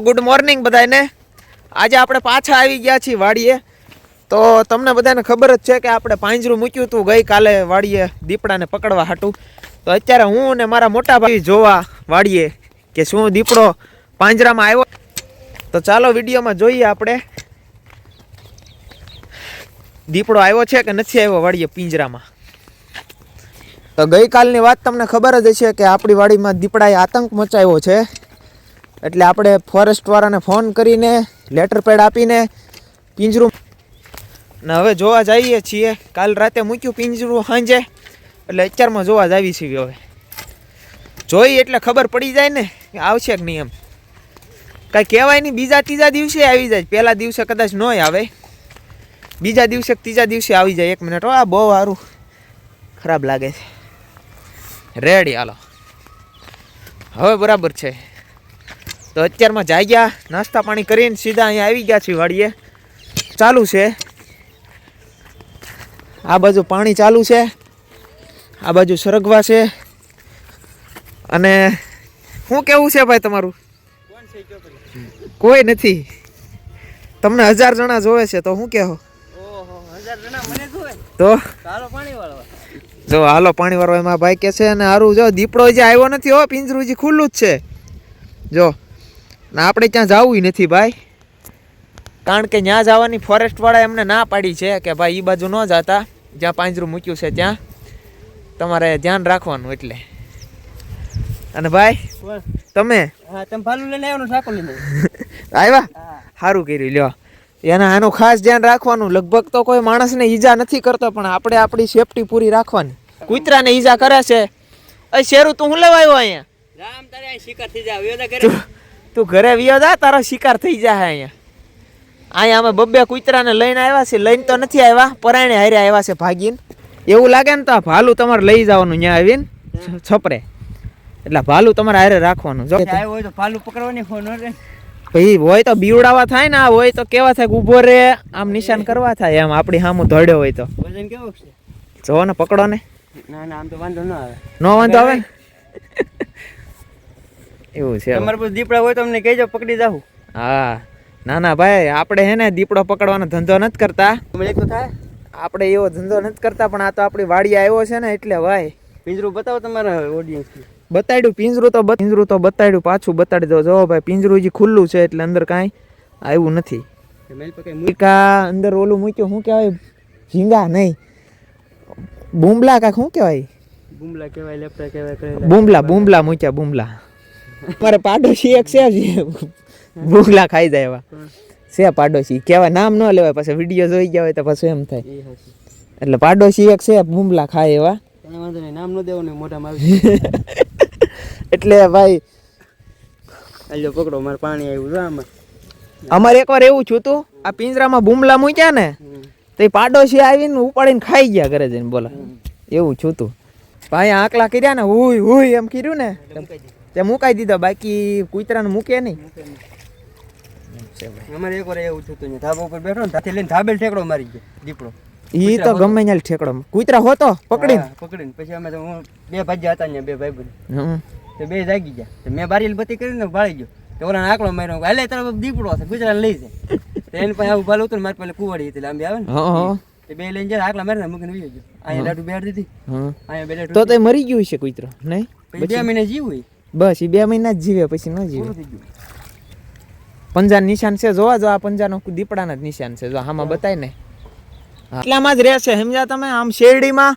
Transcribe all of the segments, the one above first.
Good morning બધાને। આજે આપણે પાછા આવી ગયા છીએ વાડીએ। તો તમને બધાને ખબર જ છે કે આપણે પાંજરું મૂક્યું હતું ગઈકાલે વાડીએ દીપડાને પકડવા હાટું। તો અત્યારે હું અને મારા મોટા ભાઈ જોવા વાડીએ કે શું દીપડો પાંજરામાં આવ્યો। તો ચાલો વિડીયોમાં જોઈએ આપણે દીપડો આવ્યો છે કે નથી આવ્યો વાડીએ પિંજરામાં। તો ગઈકાલની વાત તમને ખબર જ હશે કે આપણી વાડીમાં દીપડાએ આતંક મચાવ્યો છે। એટલે આપણે ફોરેસ્ટ વાળાને ફોન કરીને લેટર પેડ આપીને પિંજરું ને હવે જોવા જઈએ છીએ। કાલ રાતે મૂક્યું પિંજરું સાંજે, એટલે અત્યારમાં જોવા જ આવી છીએ। હવે જોઈ એટલે ખબર પડી જાય ને કે આવશે કે નહીં। એમ કાંઈ કહેવાય નહીં, બીજા ત્રીજા દિવસે આવી જાય। પહેલા દિવસે કદાચ ન આવે, બીજા દિવસે ત્રીજા દિવસે આવી જાય। 1 મિનિટ, આ બહુ સારું ખરાબ લાગે છે। રેડી, હાલો હવે બરાબર છે। તો અત્યારમાં જાગ્યા, નાસ્તા પાણી કરીને સીધા અહીંયા આવી ગયા છીએ વાડીએ। ચાલુ છે આ બાજુ પાણી ચાલુ છે, આ બાજુ સરગવા છે। અને શું કેવું છે ભાઈ તમારું? કોઈ નથી, તમને 1000 જણા જોવે છે તો શું કહો? તો જો હાલો પાણી વાળવા એમાં ભાઈ કે છે। અને હારું જો દીપડો જે આવ્યો નથી હો, પિંજરું જે ખુલ્લું જ છે જો। ને આપણે ત્યાં જવું નથી ભાઈ, કારણ કે ત્યાં જવાની ફોરેસ્ટ વાળા એમને ના પાડી છે કે ભાઈ એ બાજુ ન જતા, જ્યાં પાંજરું મૂક્યું છે ત્યાં તમારે ધ્યાન રાખવાનું। એટલે અને ભાઈ તમે આવ્યા, સારું કર્યું લ્યો। એના આનું ખાસ ધ્યાન રાખવાનું। લગભગ તો કોઈ માણસને ઈજા નથી કરતો, પણ આપણે આપણી સેફટી પૂરી રાખવાની। કૂતરાને ઈજા કરે છે। અ શેરું તું શું લેવા આવ્યો અહીંયા? તું ઘરે વિયો જા, તારો શિકાર થઈ જાય અહીંયા। અહીંયા અમે બબ્બે કૂતરાને લઈને આવ્યા છે। લઈને તો નથી આવ્યા, પરાયણે હારે આવ્યા છે ભાગીને। એવું લાગે ને તો ભાલું તમારે લઈ જવાનું ત્યાં આવીને છપરે, એટલે ભાલું તમારે હારે રાખવાનું। જો ભાલું પકડવાની ભાઈ હોય તો બીવડાવા થાય ને, આ હોય તો કેવા થાય ઊભો રે, આમ નિશાન કરવા થાય એમ આપણી સામું ધોડ્યો હોય તો। વજન કેવો છે જો ને, પકડો ને। ના ના, આમ તો વાંધો ન આવે। નો વાંધો આવે એવું છે। તમારે પાસે દીપડા હોય તો અમને કહેજો, પકડી જાવ। હા ના ના ભાઈ, આપણે હે ને દીપડો પકડવાનો ધંધો નથી કરતા। આપણે એવો ધંધો નથી કરતા, પણ આ તો આપણી વાડીએ આવ્યો છે ને એટલે ભાઈ પિંજરું બતાવો તમારા ઓડિયન્સ। બતાડ્યું પિંજરું તો બતાડ્યું, પાછું બતાડી દો। જો ભાઈ પિંજરું જે ખુલ્લું છે એટલે અંદર કાંઈ આવ્યું નથી। અંદર ઓલું મૂક્યું, શું કહેવાય? ઝીંગા નહીં, બુમલા કાંક શું કહેવાય? બુમલા કહેવાય, લેપટા કહેવાય, બુમલા મૂક્યા, બુમલા। મારે પાડોશી એક છે, બુમલા ખાઈ જાય એવા છે પાડોશી। કહેવાય નામ ન લેવાય, પછી વિડીયો જોઈ ગયા હોય તો પછી એમ થાય। એટલે પાડોશી એક છે, બુમલા ખાય એવા। નામ ન દેવાનું મોઢામાં એટલે ભાઈ આજો પકડો, મારે પાણી આવ્યું છે। અમારે એકવાર એવું થયું હતું, આ પિંજરામાં બુમલા મૂક્યા ને તો એ પાડોશી આવીને ઉપાડીને ખાઈ ગયા ઘરે જઈને, બોલા એવું થયું હતું। ભાઈ આકલા કર્યા ને, હુય હુય એમ કર્યું ને તે મુકાઈ દીધા, બાકી કૂતરાને મૂકે નહીં। અમારે એકવાર એવું થયું હતું, ધાબા ઉપર બેઠો ને ત્યાંથી લઈને ધાબેલ ઠેકડો મારી ગયો દીપડો। ઈ તો ગમે ત્યાં ઠેકડો, કૂતરા હોતો પકડીને પછી અમે તો બે ભાગ્યા હતા ને, બે ભાઈ તો બે જાગી ગયા। મેં બારી બત્તી કરીને ભાળી ગયો, તો ઓલા આંકડો માર્યો, હાલે તારો દીપડો છે, ગુજરાત લઈ જાય। એને પાસે આવું ભાલું હતું ને, મારી પાસે કુવાડી હતી લાંબી આવે ને, બે લઈને જાય, આકલા મારીને મૂકીને વી ગયો। અહીંયા લાડુ બેડ દીધી, અહીંયા બે તો તે મરી ગયું છે કૂતરો નહીં? 2 મહિને જીવું, બસ એ 2 મહિના જ જીવે, પછી ન જીવે। પંજા નિશાન છે, જોવા જો આ પંજાનો દીપડાના જ નિશાન છે, જો આમાં બતાય ને એટલામાં જ રહેશે, સમજ્યા તમે? આમ શેરડીમાં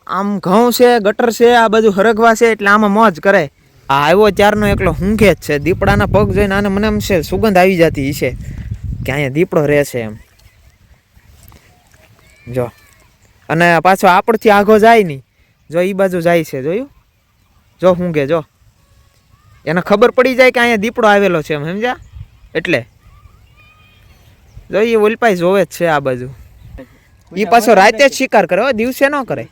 આમ ઘઉં છે, ગટર છે, આ બાજુ હરગવા છે, એટલે આમાં મોજ કરે। આ આવ્યો ત્યારનો એકલો હુંઘે જ છે। દીપડાના પગ જોઈને આને મને એમ છે સુગંધ આવી જતી છે કે અહીંયા દીપડો રહેશે એમ જો। અને પાછો આપણથી આઘો જાય નહીં, જો એ બાજુ જાય છે, જોયું? જો હુંઘે, જો એને ખબર પડી જાય કે અહીંયા દીપડો આવેલો છે એમ, સમજ્યા? એટલે જો એ ઓલપાઈ જોવે જ છે આ બાજુ। ઈ પાછો રાતે જ શિકાર કરે, દિવસે ન કરે।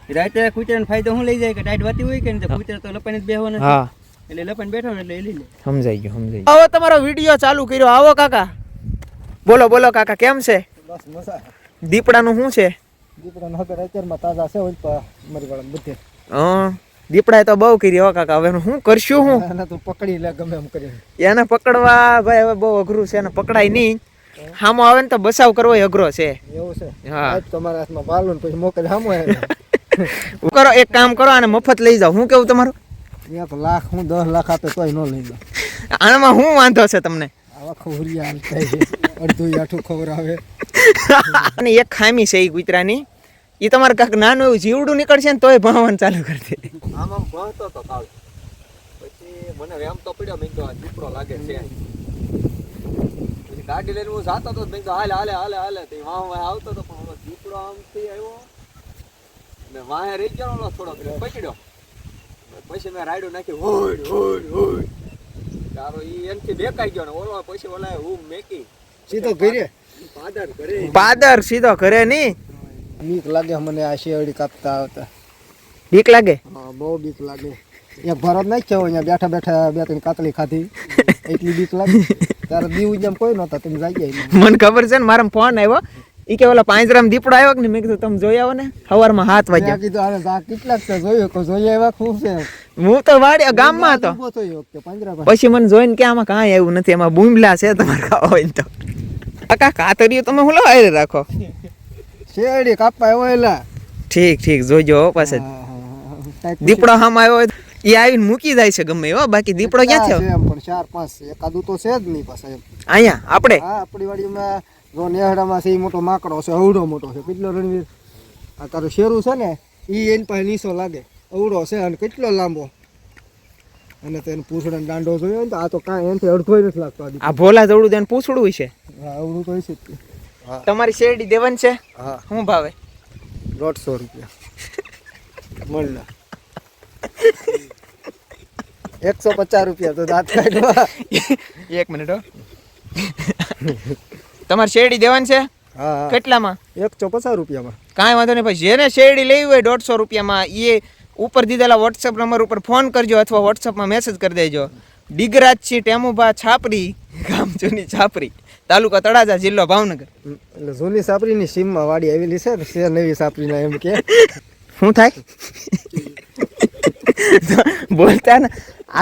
રાતે કૂતરાને ફાયદો શું લઈ જાય કે ટાઈટ વાતી હોય કે ને, કૂતરા તો લપાઈને જ બેહવાનો। હા, એટલે લપાઈને બેઠો ને એટલે એ લઈ લે। સમજાઈ ગયું, સમજાઈ ગયું। આવો તમારો વિડીયો ચાલુ કર્યો, આવો કાકા, બોલો બોલો કાકા, કેમ છે? બસ મજા। દીપડાનું શું છે? દીપડાનું હગર અત્યારમાં તાજા છે, ઓલ પર મરી વાળા બધે। દીપડાએ તો બહુ કરી હો કાકા, હવે શું કરશું? હું એને તો પકડી લે ગમે એમ કરીને. એને પકડવા ભાઈ હવે બહુ અઘરું છે, એને પકડાય નહીં. હામો આવે ને તો બસાવ કરવો અઘરો છે. એવું છે? હા, આજ તમારા હાથમાં બાલું પછી મોકલે હામો આવે. કરો એક કામ કરો, આને મફત લઈ જાઓ. શું કેવું તમારું? 1 લાખ હું 10 લાખ આપે તોય ન લઈ લો. આનામાં શું વાંધો છે તમને? આવા ખોરિયા થાય છે, અડધું આઠું ખવડાવે. અને એક ખામી છે એ કૂતરાની, એ તમારે કાંઈક નાનું એવું જીવડું નીકળશે ને તોય ભાવવાનું ચાલુ કરી દે. આમ ભણતો તો કાલ પછી મને વેમ તો પડ્યો, મેં તો દીપડો લાગે છે. પછી ગાડી લઈને હું જાતો તો, મેં તો હાલે હાલે હાલે હાલે તે વાહ આવતો તો, પણ દીપડો આમથી આવ્યો ને વાહે રહી ગયો થોડોક પકડ્યો. પછી મેં રાયડું નાખી હોડ હોડ હોડ તારો ઈ એનથી દેખાઈ ગયો ને ઓલો પછી ઓલા હું મેકી સીધો ઘરે પાદર સીધો ઘરે નહીં. બીક લાગે મને આ શેરડી કાપતા આવતા. બીક લાગે? હા, બહુ બીક લાગે. એક ભરત નહીં છે અહીંયા બેઠા બેઠા 2-3 કાતલી ખાધી એટલી બીક લાગે. તારે દીવ જેમ કોઈ નહોતા, તમે જઈ જાય. મને ખબર છે ને, મારા ફોન આવ્યો ઈ કે ઓલા પાંજરામાં દીપડો આવ્યો ને, મેં કીધું તમે જોઈ આવો ને. સવારમાં 7 વાગ્યા કીધું અરે આ કેટલાક છે જોયો કો જોઈ આવ્યા ખૂબ છે. હું તો વાડી ગામમાં હતો, ઊભો થયો વખતે પાંજરા પાસે. પછી મને જોઈને કે આમાં કાંઈ આવ્યું નથી, એમાં બુમલા છે તમારે ખાવા હોય તો. કાકા કાતરીઓ તમે હું લાવી રાખો? શેરડી કાપવા આવ્યો એલા. ઠીક ઠીક, જોઈજો પાસે દીપડો હામ આવ્યો હોય એ આવીને મૂકી જાય છે ગમે એવો. બાકી દીપડો ક્યાં થયો? એમ પણ 4-5 એકાદું તો છે જ નહીં પાસે. અહીંયા આપણે હા, આપણી વાડીમાં જો નેહડામાં છે એ મોટો માકડો છે, અવડો મોટો છે. કેટલો રણવીર આ તારો શેરું છે ને એ એની પાસે નીસો લાગે, અવડો છે અને કેટલો લાંબો. અને તેને પૂછડો દાંડો જોયો ને તો આ તો કાંઈ એનાથી અડધો નથી લાગતો. આ ભોલા જવડું તેને પૂછડું છે. હા, અવડું તો હશે જ. હા, તમારી શેરડી દેવાની છે? હા. શું ભાવે? 150 રૂપિયા મળના. 150 રૂપિયા તો દાંત કાઢવા. એક મિનિટ હો. તમારે શેરડી દેવાની છે? હા. કેટલામાં? 150 રૂપિયામાં. કાંઈ વાંધો નહીં ભાઈ, જેને શેરડી લેવી હોય 150 રૂપિયામાં એ ઉપર દીધેલા વોટ્સઅપ નંબર ઉપર ફોન કરજો અથવા વોટ્સઅપમાં મેસેજ કરી દેજો. ડિગરાજસિંહ ટેમુભા છાપરી, ગામ જૂની છાપરી, તાલુકા તળાજા, જિલ્લો ભાવનગર. એટલે જૂની સાપરીની સીમમાં વાડી આવેલી છે ને, છે નવી સાપરીના એમ કે. શું થાય? બોલતા ને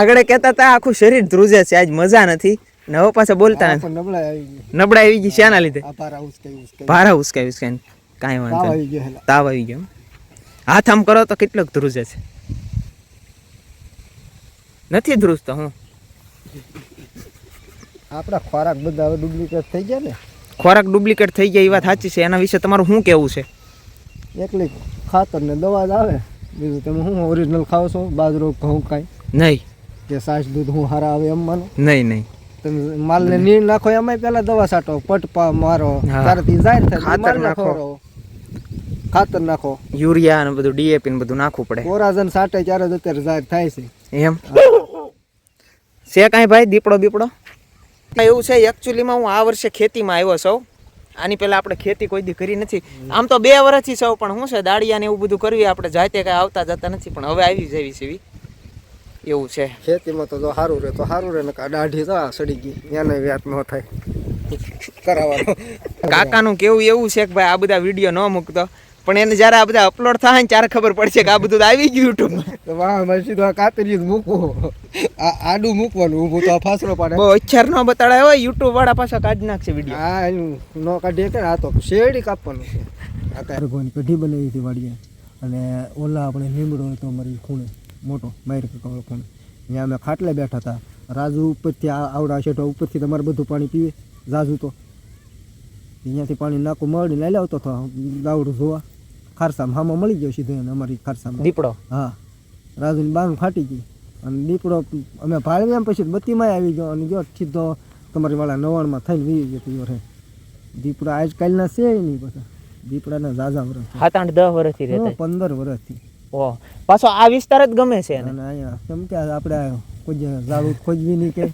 આગળ કહેતા હતા આખું શરીર ધ્રુજે છે, આજ મજા નથી. ને હવે પાછા બોલતા નથી. નબળાઈ આવી ગઈ. નબળાઈ આવી ગઈ શાના લીધે? આ ભારા ઉસકાઈ ભારા ઉસકાઈ. કાંઈ વાંધો આવી નહીં. ગયો. તાવ આવી ગયો. હાથ આમ કરો તો કેટલોક ધ્રુજે છે. નથી ધ્રુજતો હું. આપણા ખોરાક બધા હવે ડુપ્લિકેટ થઈ ગયા ને. ખોરાક ડુપ્લિકેટ થઈ ગયા એ વાત સાચી છે. એના વિશે તમારું શું કહેવું છે? એકલી ખાતર ને દવા જ આવે, બીજું તમે શું ઓરિજિનલ ખાવ છો? બાજરો ઘઉં કાંઈ નહીં કે છાશ દૂધ હું હારા આવે એમ માનો? નહીં. તમે માલને નીર નાખો એમાંય પહેલા દવા છાંટો, પટપા મારો, ત્યારથી જાહેર થાય. ખાતર નાખો, ખાતર નાખો, યુરિયા ને બધું ડીએપી ને બધું નાખવું પડે. કોરાજન છાંટે ત્યારે જ અત્યારે જાહેર થાય છે. એમ છે કાંઈ ભાઈ? દીપડો એવું છે. એકચ્યુઅલીમાં હું આ વર્ષે ખેતીમાં આવ્યો છું. આની પહેલા આપણે ખેતી કોઈ દી કરી નથી. આમ તો 2 વર્ષથી સૌ, પણ શું છે દાડિયા ને એવું બધું કરવી આપણે જાતે કાંઈ આવતા જતા નથી, પણ હવે આવી જવી છે એવું છે. ખેતીમાં તો જો સારું રહે તો સારું રહે, ને દાઢી તો સડી ગઈ એને વ્યાત ન થાય કરાવવાનો. કાકાનું કેવું એવું છે કે ભાઈ આ બધા વિડીયો ન મૂકતો, પણ એને જ્યારે આ બધા અપલોડ થાય ને ત્યારે ખબર પડશે કે આ બધું આવી ગયું યુટ્યુબમાં. તો વાહ, મારે સીધું આ કાતરી જ મૂકવું, આડું મૂકવાનું, ઊભું તો ફાસરો પાડે. બહુ અચ્છાર ન બતાડાય હોય, યુટ્યુબ વાળા પાછા કાઢી નાખશે વિડીયો. હા, એનું ન કાઢીએ કે આ તો શેરડી કાપવાનું છે. આ કારગોની કઢી બનાવી હતી વાડીએ, અને ઓલા આપણે લીમડો હતો અમારી ખૂણે મોટો મારી કાકા ખૂણે, ત્યાં અમે ખાટલે બેઠા હતા. રાજુ ઉપરથી આવડા શેઠો ઉપરથી તમારે બધું પાણી પીવે. રાજુ તો અહીંયાથી પાણી નાખું મળી લઈ આવતો હતો ગાવડું જોવા. ખારસામાં હામાં મળી ગયો સીધો એને અમારી ખારસામાં દીપડો. હા, રાજુની બાંગ ફાટી ગઈ અને દીપડો અમે ભાળવી એમ પછી બત્તીમાં આવી ગયો અને જો સીધો તમારી વાળા 99 થઈને વી ગયો રહે. દીપડા આજકાલના છે નહીં, પાછા દીપડાના ઝાઝા વર્ષ 7-8-10 વર્ષથી રહેતા, 15 વર્ષથી. ઓહ, પાછો આ વિસ્તાર જ ગમે છે. અને અહીંયા કેમ કે આપણે કોઈ ઝાડું ખોજવી નહીં કે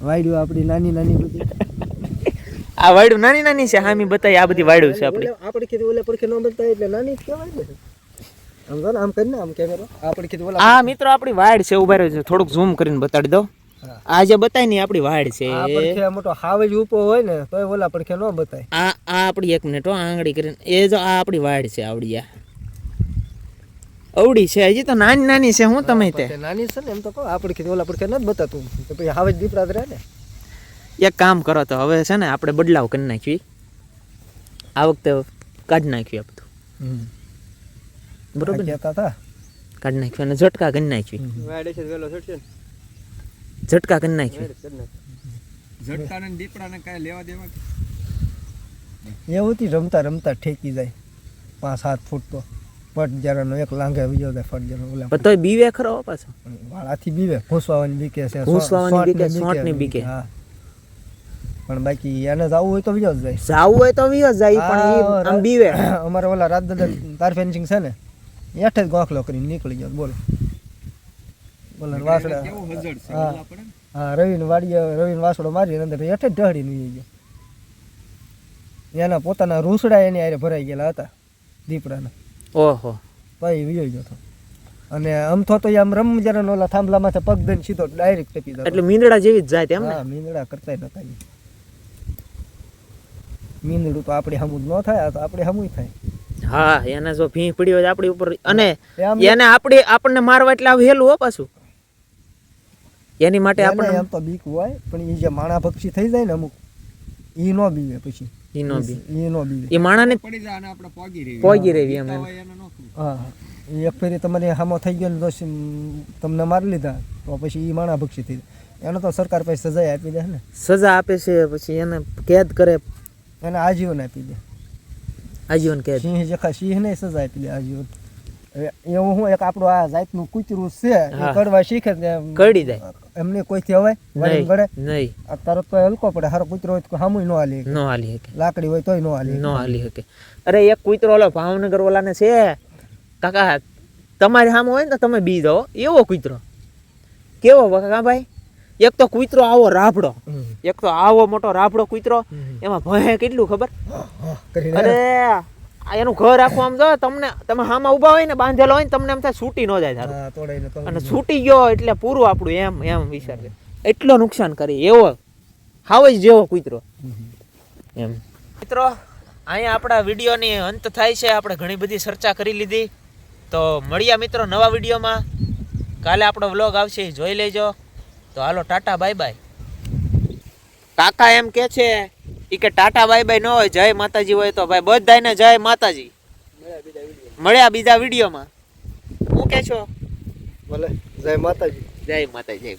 વાયડું આપણી નાની બધી. આ વાયડું નાની છે. હામી બતાવી આ બધી વાયડું છે આપણી. આપણે કીધું ઓલે પડખે ન બતાય એટલે નાની જ કહેવાય ને. આમ જો ને આમ કરીને આમ કેમેરો આપણે કીધું ઓલા. આ મિત્રો આપણી વાયડ છે. ઉભા રહેજો, થોડુંક ઝૂમ કરીને બતાડી દો. આ જે બતાય ને આપણી વાયડ છે. આ પડખે મોટો હાવેજ ઉભો હોય ને તોય ઓલા પડખે ન બતાય. આ આપણી 1 મિનિટ આંગળી કરીને એ જો આ આપણી વાયડ છે આવડી. અવડી છે હજી તો નાની નાની છે હું તમે તે તે નાની છે ને એમ તો કહો આપણે કીધું ઓલા પડખે નથી બતાતું તો પછી હાવે જ દીપડા જ રહે ને એક કામ કરો તો હવે છે ને આપણે બદલાવ કરી નાખવી આ વખતે કાઢી નાખ્યું આ બધું બરોબર ને? કહેતા હતા કાઢી નાખ્યું અને ઝટકા કરી નાખવી વાડે છે વેલો છટશે ઝટકા કરી નાખવી ઝટકાને ને દીપડાને કાંઈ લેવા દેવા એવું થી રમતા રમતા ઠેકી જાય 5-7 ફૂટ તો પટજરાનો એક લાંઘે બીજો જાય ફટ જરો ઓલા પણ તોય બીવે ખરો પાછો વાળાથી બીવે ઘૂસવાની બીકે છે ઘૂસવાની બીકે, સોંટની બીકે. હા પણ બાકી એને જવું હોય તો બીજો જ જાય જાવું હોય તો વિયો જાય પણ ઈ આમ બીવે અમારે ઓલા રાત દાદા તાર ફેન્સિંગ છે ને એઠે જ ગોખલો કરીને નીકળી ગયો બોલો બોલો વાસડા કેવું હજડ છે હા. ઓલા પડે ને. હા રવિને વાડીએ રવિને વાસડો મારી અંદર એઠે જ ઢળીને વી ગયો એના પોતાના રૂસડા એની હારે ભરાઈ ગયેલા હતા દીપડાના ઓહો તો એ વી ગયો હતો અને આમ તો આમ રમ જરા ઓલા થાંભલા માથે પગ દઈને સીધો ડાયરેક્ટ ટપી જતો એટલે મીંદડા જેવી જ જાય તેમ ને હા મીંદડા કરતા નતા ઈ. મીંદડું તો આપણે હમું જ ન થાય આ તો આપણે હમું થાય હા એને જો ભીં પડી હોય આપણી ઉપર અને એ આમ એને આપણને મારવા એટલે આવું હેલું હો પાછું એની માટે એને આપણને એમ તો બીક હોય પણ એ જે માણા પક્ષી થઈ જાય ને અમુક ઈ નો બીવે પછી ઈ નો બી ઈ નો બીવે એ માણાને પડી જાય અને આપણે પોગી રહી પોગી રહેવી એમ હોય એને નો ખબર. હા ઈ એક ફેરી તમારે હામો થઈ ગયો ને તો તમને મારી લીધા તો પછી ઈ માણા પક્ષી થઈ જાય એને તો સરકાર પાસે સજા આપી દે ને સજા આપે છે પછી એને કેદ કરે એને આજીવન આપી દે આજીવન કેદ સિંહ જેખા સિંહ ને સજા આપી દે આજીવન હવે એવું હું એક આપણું આ જાતનું કૂતરું છે એ હા. કડવા શીખે ને કરડી જાય એમને કોઈથી હવે વાળી ગળે નહીં આ તરત તો હલકો પડે હારો કૂતરો હોય તો હામુય નો હાલી શકે. નો હાલી શકે લાકડી હોય તોય નો હાલી નો હાલી શકે અરે એક કૂતરો ઓલો ભાવનગર ઓલાને છે કાકા તમારી સામે હોય ને તો તમે બી દો એવો કૂતરો કેવો કાકા ભાઈ એક તો કૂતરો આવો રાભડો હમ. એક તો આવો મોટો રાભડો કૂતરો એમાં ભય કેટલું ખબર કરીને અરે આ એનું ઘર આખું આમ જો તમને તમે હામાં ઊભા હોય ને બાંધેલો હોય ને તમને એમ થાય છૂટી ન જાય તારું હા, તોડાઈને તો અને છૂટી ગયો એટલે પૂરું આપણું એમ એમ વિચાર કરે એટલો નુકસાન કરી એવો હાવ જ જેવો કૂતરો એમ મિત્રો અહીંયા આપણા વિડીયોની અંત થાય છે આપણે ઘણી બધી ચર્ચા કરી લીધી તો મળ્યા મિત્રો નવા વિડીયોમાં કાલે આપણો વ્લોગ આવશે એ જોઈ લેજો તો હાલો ટાટા બાય બાય કાકા એમ કે છે ઈ કે ટાટા બાય બાય ન હોય જય માતાજી હોય તો ભાઈ બધાને જય માતાજી મળ્યા બીજા વિડીયોમાં હું કે છો ભલે જય માતાજી જય માતાજી જય